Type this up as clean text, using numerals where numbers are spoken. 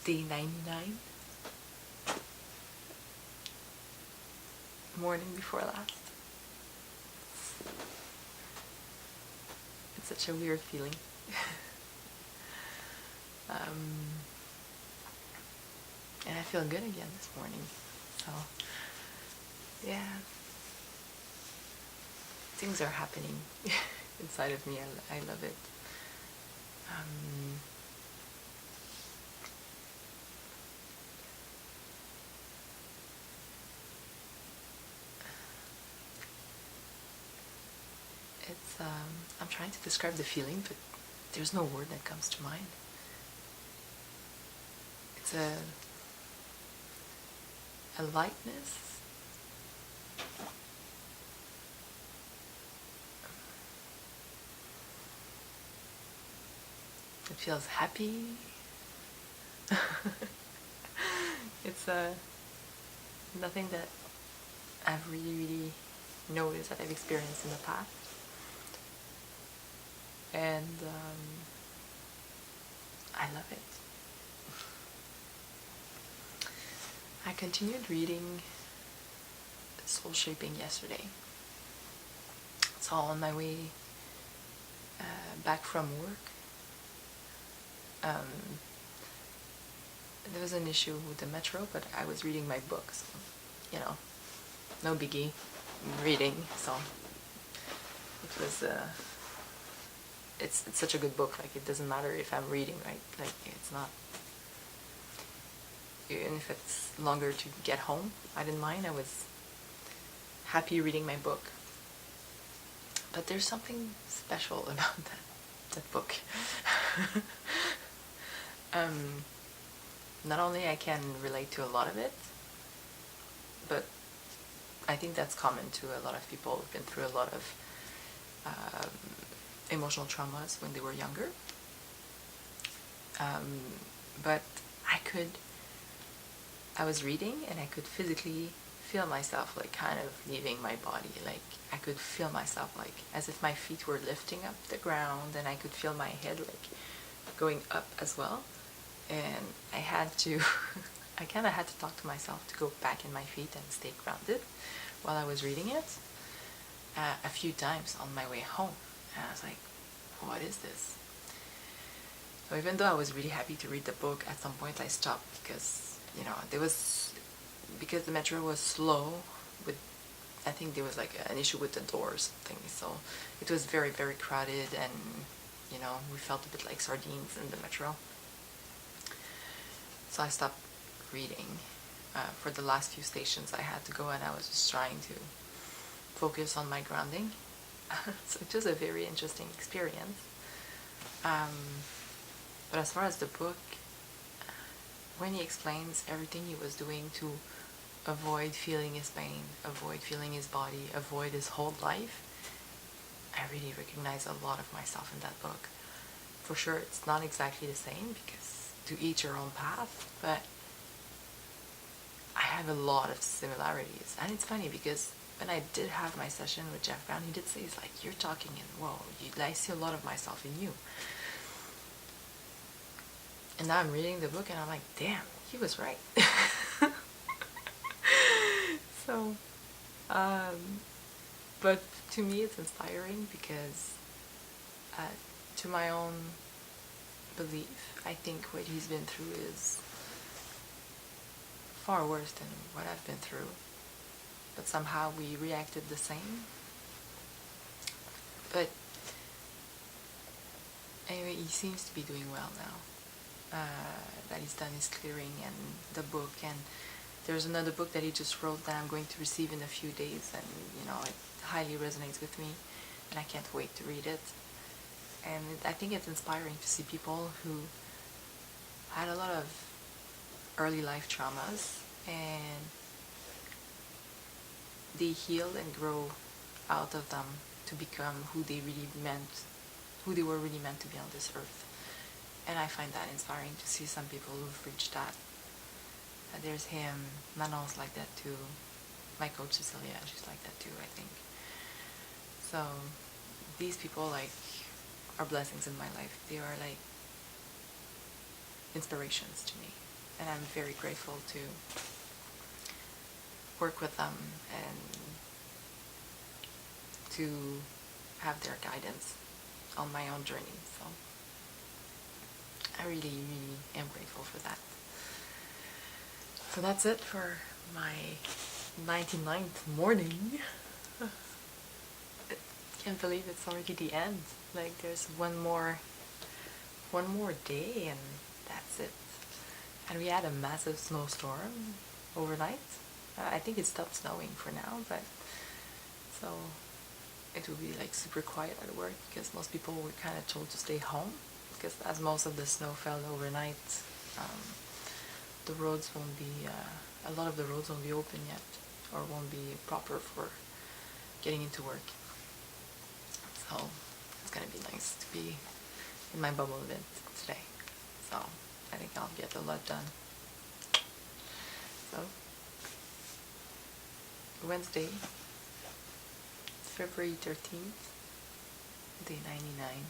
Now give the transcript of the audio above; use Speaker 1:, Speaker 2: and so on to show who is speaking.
Speaker 1: Day 99. Morning before last. It's such a weird feeling. And I feel good again this morning. So, yeah. Things are happening inside of me. I love it. It's I'm trying to describe the feeling, but there's no word that comes to mind. It's a lightness. It feels happy. It's nothing that I've really noticed that I've experienced in the past. And I love it. I continued reading Soulshaping yesterday. So on my way back from work, there was an issue with the metro, but I was reading my book, so, no biggie, reading, so it was, it's such a good book, like, it doesn't matter if I'm reading, right, like, it's not, even if it's longer to get home, I didn't mind. I was happy reading my book. But there's something special about that book. Not only I can relate to a lot of it, but I think that's common to a lot of people who've been through a lot of emotional traumas when they were younger. But I was reading and I could physically feel myself like kind of leaving my body. Like I could feel myself like as if my feet were lifting up the ground, and I could feel my head like going up as well. And I had to, I kind of had to talk to myself to go back in my feet and stay grounded while I was reading it a few times on my way home. And I was like, what is this? So even though I was really happy to read the book, at some point I stopped because, because the metro was slow with, I think there was like an issue with the door or something. So it was very, very crowded, and, we felt a bit like sardines in the metro. So I stopped reading for the last few stations I had to go, and I was just trying to focus on my grounding. So it was a very interesting experience. But as far as the book, when he explains everything he was doing to avoid feeling his pain, avoid feeling his body, avoid his whole life, I really recognize a lot of myself in that book. For sure, it's not exactly the same because to each your own path, but I have a lot of similarities. And it's funny because when I did have my session with Jeff Brown, he did say, he's like, you're talking and whoa, I see a lot of myself in you. And now I'm reading the book and I'm like, damn, he was right. So, but to me it's inspiring because to my own belief, I think what he's been through is far worse than what I've been through. But somehow we reacted the same. But anyway, he seems to be doing well now. That he's done his clearing and the book, and there's another book that he just wrote that I'm going to receive in a few days, and it highly resonates with me, and I can't wait to read it. And I think it's inspiring to see people who had a lot of early life traumas and they heal and grow out of them to become who they were really meant to be on this earth. And I find that inspiring to see some people who've reached that. There's him, Manon's like that too. My coach Cecilia, she's like that too, I think. So these people are blessings in my life. They are like inspirations to me. and I'm very grateful to work with them and to have their guidance on my own journey. So I really, really am grateful for that. So that's it for my 99th morning. I can't believe it's already the end. Like there's one more day and that's it. And we had a massive snowstorm overnight. I think it stopped snowing for now, but so it will be like super quiet at work because most people were kind of told to stay home because as most of the snow fell overnight, the roads won't be, a lot of the roads won't be open yet or won't be proper for getting into work. So it's gonna be nice to be in my bubble a bit today. So I think I'll get a lot done. So Wednesday, February 13th, day 99.